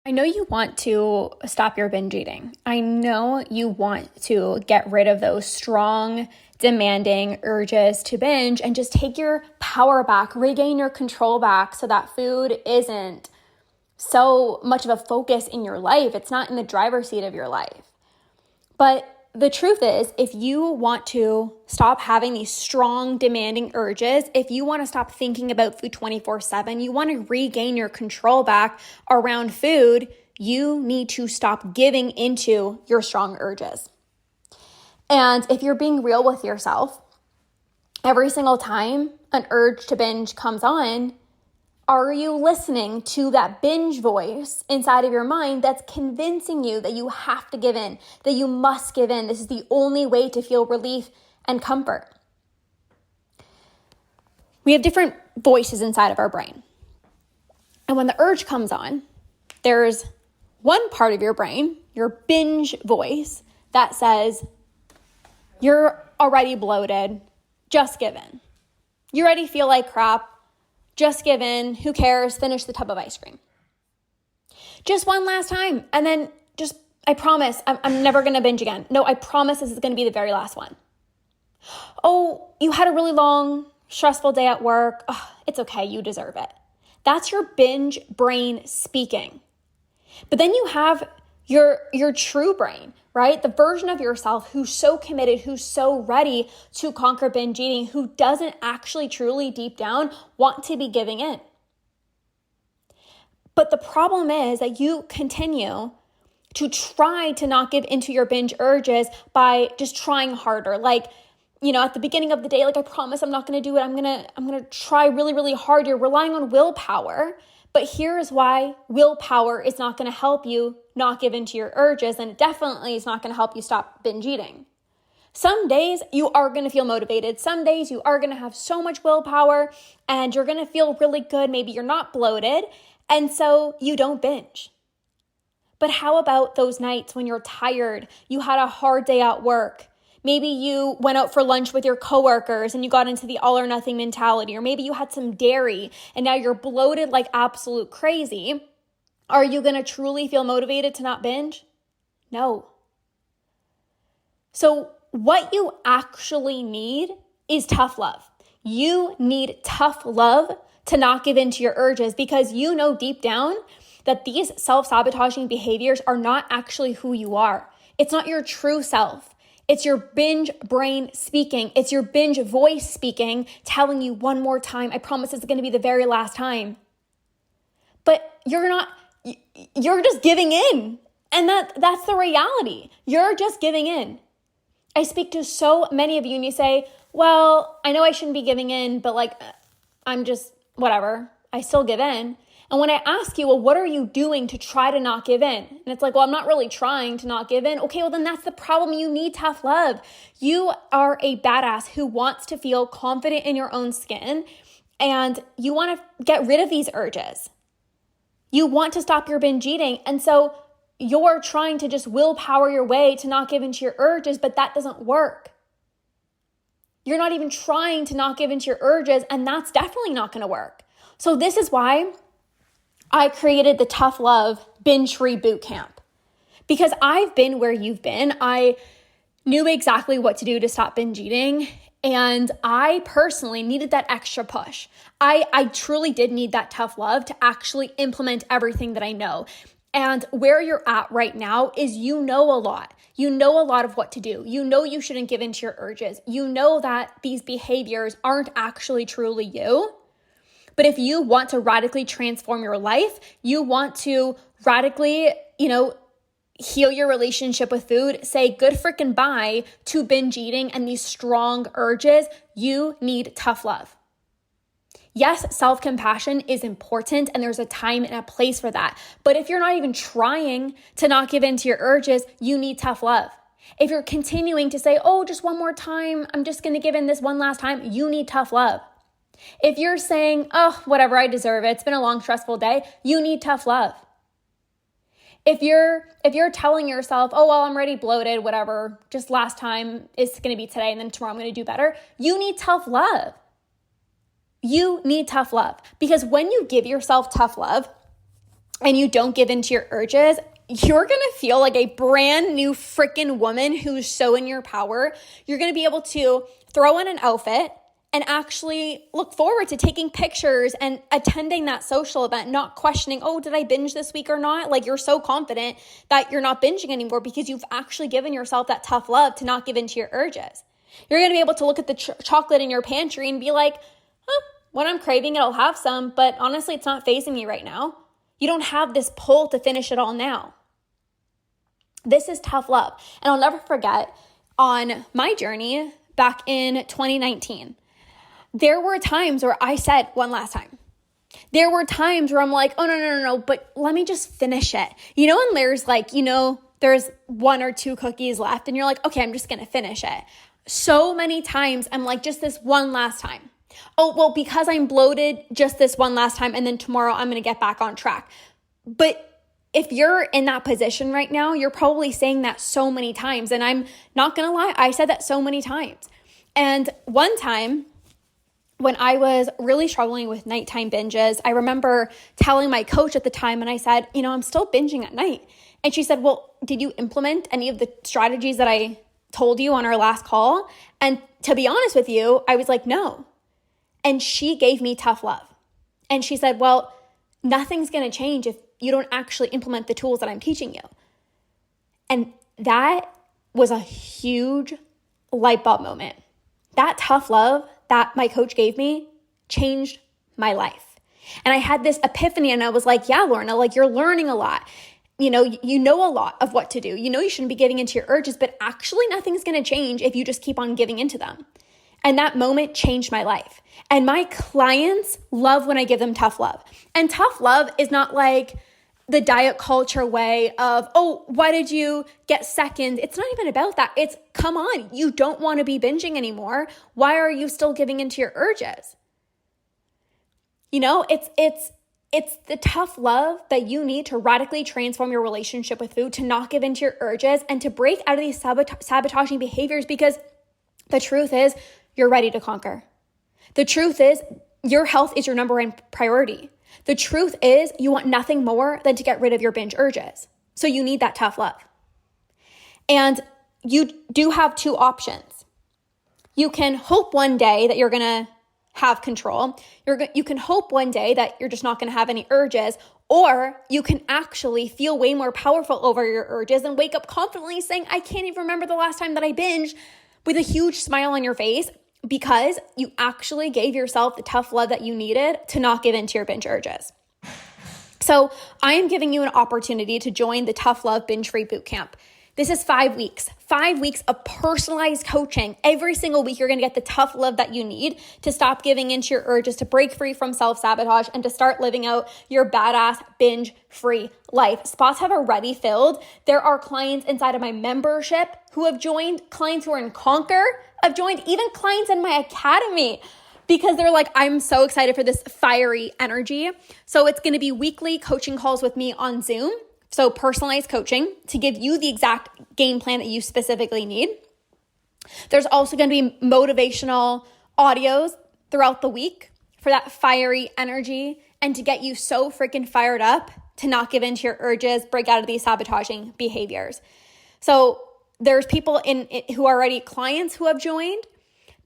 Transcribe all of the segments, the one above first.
I know you want to stop your binge eating. I know you want to get rid of those strong, demanding urges to binge and just take your power back, regain your control back so that food isn't so much of a focus in your life. It's not in the driver's seat of your life. But the truth is, if you want to stop having these strong, demanding urges, if you want to stop thinking about food 24/7, you want to regain your control back around food, you need to stop giving into your strong urges. And if you're being real with yourself, every single time an urge to binge comes on, are you listening to that binge voice inside of your mind that's convincing you that you have to give in, that you must give in? This is the only way to feel relief and comfort. We have different voices inside of our brain. And when the urge comes on, there's one part of your brain, your binge voice, that says, you're already bloated, just give in. You already feel like crap, just give in, who cares, finish the tub of ice cream. Just one last time, and then I promise, I'm never gonna binge again. No, I promise this is gonna be the very last one. Oh, you had a really long, stressful day at work. Oh, it's okay, you deserve it. That's your binge brain speaking. But then you have your true brain, right? The version of yourself who's so committed, who's so ready to conquer binge eating, who doesn't actually truly deep down want to be giving in. But the problem is that you continue to try to not give into your binge urges by just trying harder. Like, at the beginning of the day, like, I promise I'm not going to do it. I'm going to try really, really hard. You're relying on willpower. But here's why willpower is not going to help you not give into your urges, and it definitely is not going to help you stop binge eating. Some days you are going to feel motivated. Some days you are going to have so much willpower and you're going to feel really good. Maybe you're not bloated, and so you don't binge. But how about those nights when you're tired, you had a hard day at work, maybe you went out for lunch with your coworkers and you got into the all or nothing mentality, or maybe you had some dairy and now you're bloated like absolute crazy. Are you going to truly feel motivated to not binge? No. So what you actually need is tough love. You need tough love to not give in to your urges, because you know deep down that these self-sabotaging behaviors are not actually who you are. It's not your true self. It's your binge brain speaking. It's your binge voice speaking, telling you one more time, I promise it's going to be the very last time. But you're just giving in. And that's the reality. You're just giving in. I speak to so many of you and you say, well, I know I shouldn't be giving in, but I'm just whatever. I still give in. And when I ask you, well, what are you doing to try to not give in? And it's like, well, I'm not really trying to not give in. Okay, well, then that's the problem. You need tough love. You are a badass who wants to feel confident in your own skin, and you want to get rid of these urges. You want to stop your binge eating. And so you're trying to just willpower your way to not give into your urges, but that doesn't work. You're not even trying to not give into your urges, and that's definitely not going to work. So this is why I created the Tough Love Binge-Free Bootcamp, because I've been where you've been. I knew exactly what to do to stop binge eating, and I personally needed that extra push. I truly did need that tough love to actually implement everything that I know. And where you're at right now is you know a lot. You know a lot of what to do. You know you shouldn't give in to your urges. You know that these behaviors aren't actually truly you. But if you want to radically transform your life, you want to radically, heal your relationship with food, say good freaking bye to binge eating and these strong urges, you need tough love. Yes, self-compassion is important, and there's a time and a place for that. But if you're not even trying to not give in to your urges, you need tough love. If you're continuing to say, oh, just one more time, I'm just going to give in this one last time, you need tough love. If you're saying, oh, whatever, I deserve it, it's been a long, stressful day, you need tough love. If you're telling yourself, oh, well, I'm already bloated, whatever, just last time is going to be today, and then tomorrow I'm going to do better, you need tough love. You need tough love, because when you give yourself tough love, and you don't give into your urges, you're going to feel like a brand new freaking woman who's so in your power. You're going to be able to throw on an outfit and actually look forward to taking pictures and attending that social event, not questioning, oh, did I binge this week or not? Like, you're so confident that you're not binging anymore because you've actually given yourself that tough love to not give into your urges. You're going to be able to look at the chocolate in your pantry and be like, when I'm craving it, I'll have some, but honestly, it's not fazing me right now. You don't have this pull to finish it all now. This is tough love. And I'll never forget, on my journey back in 2019, there were times where I said one last time. There were times where I'm like, oh, no, but let me just finish it. You know, and there's like, there's 1 or 2 cookies left and you're like, okay, I'm just going to finish it. So many times I'm like, just this one last time. Oh, well, because I'm bloated, just this one last time, and then tomorrow I'm going to get back on track. But if you're in that position right now, you're probably saying that so many times. And I'm not going to lie, I said that so many times. And one time when I was really struggling with nighttime binges, I remember telling my coach at the time, and I said, I'm still binging at night. And she said, well, did you implement any of the strategies that I told you on our last call? And to be honest with you, I was like, no. And she gave me tough love. And she said, well, nothing's going to change if you don't actually implement the tools that I'm teaching you. And that was a huge light bulb moment. That tough love that my coach gave me changed my life. And I had this epiphany and I was like, yeah, Lorna, like you're learning a lot. You know a lot of what to do. You shouldn't be giving into your urges, but actually nothing's going to change if you just keep on giving into them. And that moment changed my life. And my clients love when I give them tough love. And tough love is not like the diet culture way of, oh, why did you get second? It's not even about that. It's, come on, you don't want to be binging anymore. Why are you still giving into your urges? It's the tough love that you need to radically transform your relationship with food, to not give into your urges, and to break out of these sabotaging behaviors, because the truth is, you're ready to conquer. The truth is, your health is your number one priority. The truth is, you want nothing more than to get rid of your binge urges. So you need that tough love. And you do have 2 options. You can hope one day that you're going to have control. You can hope one day that you're just not going to have any urges, or you can actually feel way more powerful over your urges and wake up confidently saying, I can't even remember the last time that I binged, with a huge smile on your face, because you actually gave yourself the tough love that you needed to not give into your binge urges. So I am giving you an opportunity to join the Tough Love Binge-Free Bootcamp. This is 5 weeks of personalized coaching. Every single week, you're going to get the tough love that you need to stop giving into your urges, to break free from self-sabotage, and to start living out your badass binge-free life. Spots have already filled. There are clients inside of my membership who have joined, clients who are in Conquer have joined, even clients in my academy, because they're like, I'm so excited for this fiery energy. So it's going to be weekly coaching calls with me on Zoom. So personalized coaching to give you the exact game plan that you specifically need. There's also going to be motivational audios throughout the week for that fiery energy and to get you so freaking fired up to not give in to your urges, break out of these sabotaging behaviors. So there's people who are already clients who have joined.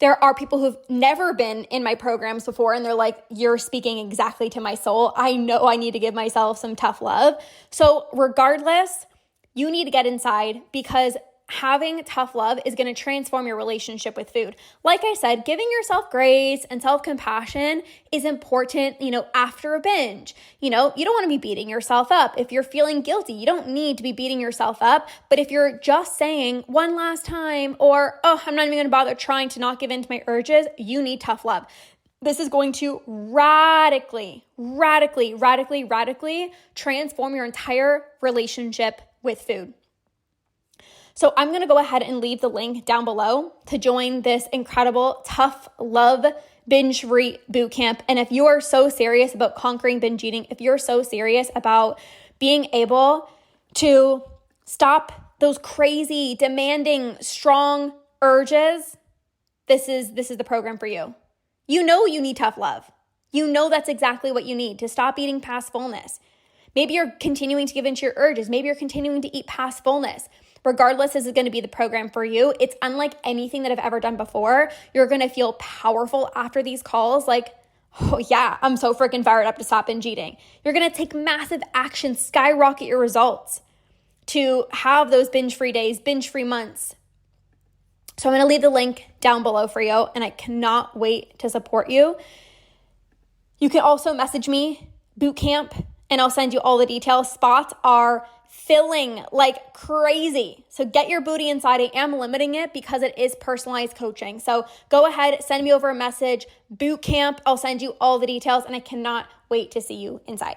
There are people who've never been in my programs before, and they're like, you're speaking exactly to my soul. I know I need to give myself some tough love. So regardless, you need to get inside, because having tough love is going to transform your relationship with food. Like I said, giving yourself grace and self-compassion is important, after a binge. You don't want to be beating yourself up. If you're feeling guilty, you don't need to be beating yourself up. But if you're just saying one last time, or, oh, I'm not even going to bother trying to not give in to my urges, you need tough love. This is going to radically transform your entire relationship with food. So I'm going to go ahead and leave the link down below to join this incredible Tough Love Binge-Free Bootcamp. And if you are so serious about conquering binge eating, if you're so serious about being able to stop those crazy, demanding, strong urges, this is the program for you. You know you need tough love. You know that's exactly what you need to stop eating past fullness. Maybe you're continuing to give into your urges. Maybe you're continuing to eat past fullness. Regardless, this is going to be the program for you. It's unlike anything that I've ever done before. You're going to feel powerful after these calls. Like, oh yeah, I'm so freaking fired up to stop binge eating. You're going to take massive action, skyrocket your results to have those binge-free days, binge-free months. So I'm going to leave the link down below for you, and I cannot wait to support you. You can also message me, Bootcamp, and I'll send you all the details. Spots are filling like crazy. So get your booty inside. I am limiting it because it is personalized coaching. So go ahead, send me over a message, Bootcamp. I'll send you all the details, and I cannot wait to see you inside.